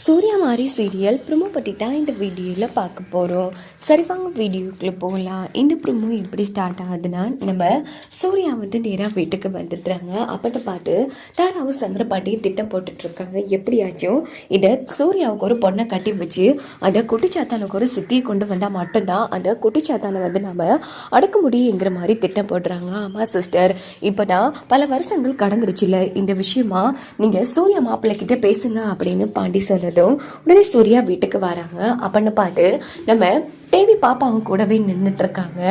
சூர்யா மாதிரி serial promo பற்றி தான் இந்த வீடியோவில் பார்க்க போகிறோம். சரி வாங்க வீடியோக்குள்ளே போகலாம். இந்த ப்ரொமோ எப்படி ஸ்டார்ட் ஆகுதுன்னா, நம்ம சூர்யா வந்து நேராக வீட்டுக்கு வந்துட்டுறாங்க. அப்படி பார்த்து தாராவும் சங்கரபாட்டியும் திட்டம் போட்டுட்ருக்காங்க. எப்படியாச்சும் இதை சூர்யாவுக்கு ஒரு பொண்ணை கட்டி வச்சு அதை குட்டிச்சாத்தானுக்கு ஒரு சித்தியை கொண்டு வந்தால் மட்டும்தான் அந்த குட்டிச்சாத்தானை வந்து நம்ம அடக்க முடியுங்கிற மாதிரி திட்டம் போடுறாங்க. ஆமாம் சிஸ்டர், இப்போ தான் பல வருஷங்கள் கடந்துருச்சுல, இந்த விஷயமா நீங்கள் சூர்யா மாப்பிள்ளைக்கிட்ட பேசுங்க அப்படின்னு பாண்டி சொன்னதும் உடனே சூர்யா வீட்டுக்கு வராங்க. அப்படின்னு பார்த்து நம்ம தேவி பாப்பாவும் கூடவே நின்றுட்டு இருக்காங்க.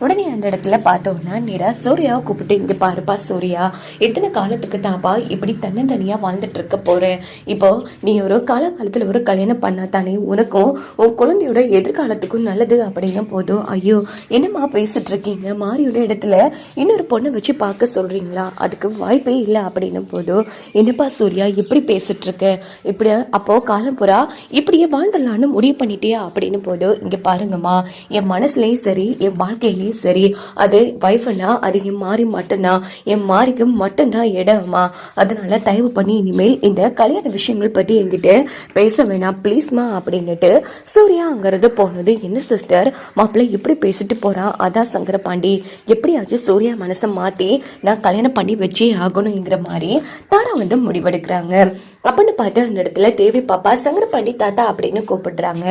உடனே அந்த இடத்துல பார்த்தோம்னா நேரா சூர்யாவை கூப்பிட்டு, இங்கே பாருப்பா சூர்யா, எத்தனை காலத்துக்கு தாப்பா இப்படி தன்னந்தனியாக வாழ்ந்துட்டு இருக்க போகிறேன். இப்போ நீ ஒரு காலகாலத்தில் ஒரு கல்யாணம் பண்ணா தானே உனக்கும் உன் குழந்தையோட எதிர்காலத்துக்கும் நல்லது அப்படின்னும் போதும், ஐயோ என்னம்மா பேசிட்டு இருக்கீங்க, மாரியோட இடத்துல இன்னொரு பொண்ணை வச்சு பார்க்க சொல்கிறீங்களா, அதுக்கு வாய்ப்பே இல்லை அப்படின்னும் போதும், என்னப்பா சூர்யா இப்படி பேசிட்டு இருக்க, இப்படி அப்போ காலம் புறா இப்படியே வாழ்ந்துடலான்னு முடிவு பண்ணிட்டியா அப்படின்னு போதும், இங்கே பாருங்க என் மனசுலயும் சரி என் வாழ்க்கையிலயும் சரி அது வைஃப்னா அது என் மாறி மட்டும்தான், என் மாறிக்கு மட்டும்தான் இடமா. அதனால தயவு பண்ணி இனிமேல் இந்த கல்யாண விஷயங்கள் பத்தி என்கிட்ட பேச வேணாம் ப்ளீஸ்மா அப்படின்னுட்டு சூர்யா அங்கிருந்து போனது. என்ன சிஸ்டர் மாப்பிள்ளை இப்படி பேசிட்டு போறான், அதான் சங்கரபாண்டி எப்படியாச்சும் சூர்யா மனசை மாத்தி நான் கல்யாணம் பண்ணி வச்சே ஆகணுங்கிற மாதிரி தாரா வந்து முடிவெடுக்கிறாங்க. அப்படின்னு பார்த்து அந்த இடத்துல தேவி பாப்பா சங்கரபாண்டி தாத்தா அப்படின்னு கூப்பிடுறாங்க.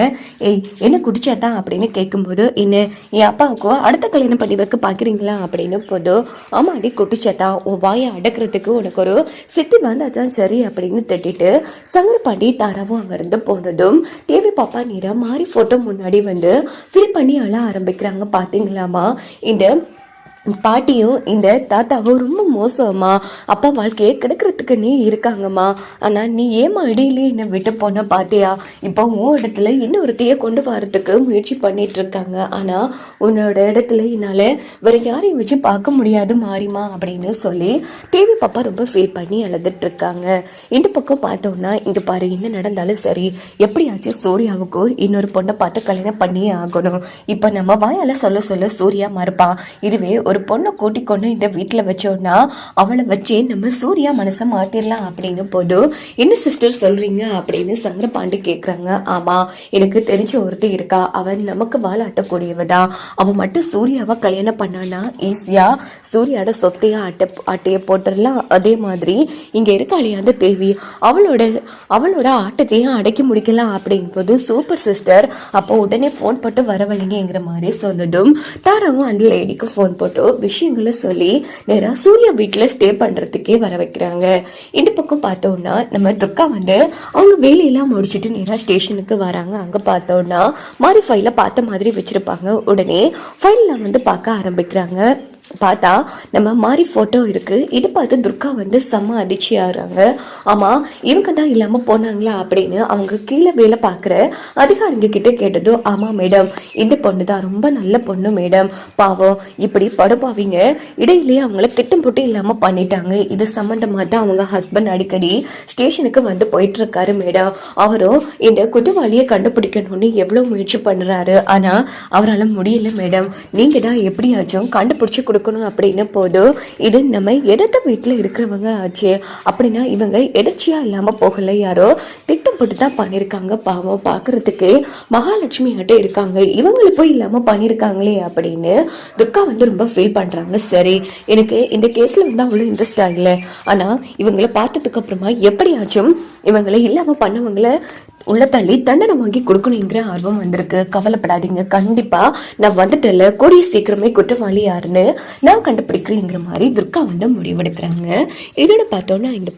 ஏய் என்ன குடிச்சாதான் அப்படின்னு கேட்கும்போது, என்ன என் அப்பாவுக்கோ அடுத்த கல்யாணம் பண்ணி வைக்க பார்க்குறீங்களா அப்படின்னு போதும், ஆமாடி குட்டிச்சாத்தா உன் வாயை அடக்கிறதுக்கு உனக்கு ஒரு சித்தி வந்தாதான் சரி அப்படின்னு திட்டிட்டு சங்கரபாண்டி தாராவும் அங்கேருந்து போனதும் தேவி பாப்பா நேராக மாறி ஃபோட்டோ முன்னாடி வந்து ஃபில் பண்ணி அழ ஆரம்பிக்கிறாங்க. பார்த்தீங்களாமா, இந்த பாட்டியும் இந்த தாத்தாவும் ரொம்ப மோசமா அப்பா வாழ்க்கையை கெடுக்கிறதுக்குன்னே இருக்காங்கம்மா. ஆனால் நீ ஏமா இடையிலே என்னை விட்டு போன பாத்தியா, இப்போ உன் இடத்துல இன்னொருத்தையே கொண்டு வரதுக்கு முயற்சி பண்ணிட்டு இருக்காங்க. ஆனால் உன்னோட இடத்துல என்னால் வேற யாரையும் வச்சு பார்க்க முடியாது மாறிமா அப்படின்னு சொல்லி தேவி பாப்பா ரொம்ப ஃபீல் பண்ணி அழுதுட்டு இருக்காங்க. இந்த பக்கம் பார்த்தோம்னா, இங்கே பாரு என்ன நடந்தாலும் சரி எப்படியாச்சும் சூர்யாவுக்கு இன்னொரு பொண்ணை பார்த்து கல்யாணம் பண்ணியே ஆகணும். இப்போ நம்ம வாயால் சொல்ல சொல்ல சூர்யா மறுப்பான். இதுவே ஒரு பொண்ணை கூட்டிக் கொண்டு இந்த வீட்டில் வச்சோன்னா அவளை வச்சே நம்ம சூர்யா மனசை மாத்திரலாம் அப்படின்னு போதும், என்ன சிஸ்டர் சொல்றீங்க அப்படின்னு சங்கரபாண்டி கேட்குறாங்க. ஆமா எனக்கு தெரிஞ்ச ஒருத்தி இருக்கா, அவன் நமக்கு வாழாட்டக்கூடியவதான், அவன் மட்டும் சூர்யாவை கல்யாணம் பண்ணானா ஈஸியா சூர்யாவோட சொத்தையா ஆட்டைய போட்டுடலாம். அதே மாதிரி இங்க இருக்காளியா அந்த தேவி, அவளோட ஆட்டத்தையும் அடக்கி முடிக்கலாம் அப்படின்னு போது, சூப்பர் சிஸ்டர் அப்போ உடனே ஃபோன் போட்டு வரவழைங்கிற மாதிரி சொன்னதும் தாராவும் அந்த லேடிக்கு ஃபோன் போட்டு விஷயங்களை சொல்லி நேராக சூர்யா வீட்டில் ஸ்டே பண்ணுறதுக்கே வர வைக்கிறாங்க. இந்த பக்கம் பார்த்தோம்னா நம்ம துர்கா வந்து அவங்க வேலையெல்லாம் முடிச்சுட்டு நேராக ஸ்டேஷனுக்கு வராங்க. அங்கே பார்த்தோம்னா மாறி ஃபைலை பார்த்த மாதிரி வச்சுருப்பாங்க. உடனே ஃபைலில் வந்து பார்க்க ஆரம்பிக்கிறாங்க. பார்த்தா நம்ம மாறி ஃபோட்டோ இருக்குது. இது பார்த்து துர்கா வந்து செம்ம அதிர்ச்சி ஆகுறாங்க. ஆமாம் இவங்க தான் இல்லாமல் போனாங்களா அப்படின்னு அவங்க கீழே வேலை பார்க்குற அதிகாரிங்க கிட்டே கேட்டதும், ஆமாம் மேடம் இந்த பொண்ணு தான் ரொம்ப நல்ல பொண்ணு மேடம், பாவம் இப்படி படுபாவிங்க இடையிலேயே அவங்கள திட்டம் போட்டு இல்லாமல் பண்ணிட்டாங்க. இது சம்மந்தமாக தான் அவங்க ஹஸ்பண்ட் அடிக்கடி ஸ்டேஷனுக்கு வந்து போயிட்டுருக்காரு மேடம். அவரும் இந்த குற்றவாளியை கண்டுபிடிக்கணும்னு எவ்வளோ முயற்சி பண்ணுறாரு, ஆனால் அவரால் முடியல மேடம். நீங்கள் தான் எப்படியாச்சும் கண்டுபிடிச்சி கொடுக்கணும் அப்படின்னு போதும், இது நம்ம எதிர்த்த வீட்டில் இருக்கிறவங்க ஆச்சு அப்படின்னா இவங்க எதிர்ச்சியா இல்லாம போகல, யாரோ திட்டம் போட்டு தான் பண்ணியிருக்காங்க. பாவம் பார்க்கறதுக்கு மகாலட்சுமி ஆட்ட இருக்காங்க, இவங்களை போய் இல்லாம பண்ணியிருக்காங்களே அப்படின்னு துர்கா வந்து ரொம்ப ஃபீல் பண்றாங்க. சரி எனக்கு இந்த கேஸ்ல வந்து அவ்வளோ இன்ட்ரெஸ்ட் ஆகல, ஆனா இவங்களை பார்த்ததுக்கு அப்புறமா எப்படியாச்சும் இவங்களை இல்லாம பண்ணவங்களை உள்ள தள்ளி தண்டனை வாங்கி கொடுக்கணுங்கிற ஆர்வம் வந்திருக்கு. கவலைப்படாதீங்க, கண்டிப்பா நான் வந்துட்டல, கூடிய சீக்கிரமே குற்றவாளி யாருன்னு நான் கண்டுபிடிக்கிறேங்கிற மாதிரி துர்கா வந்து முடிவெடுக்கிறாங்க. இதோட பார்த்தோன்னா இந்த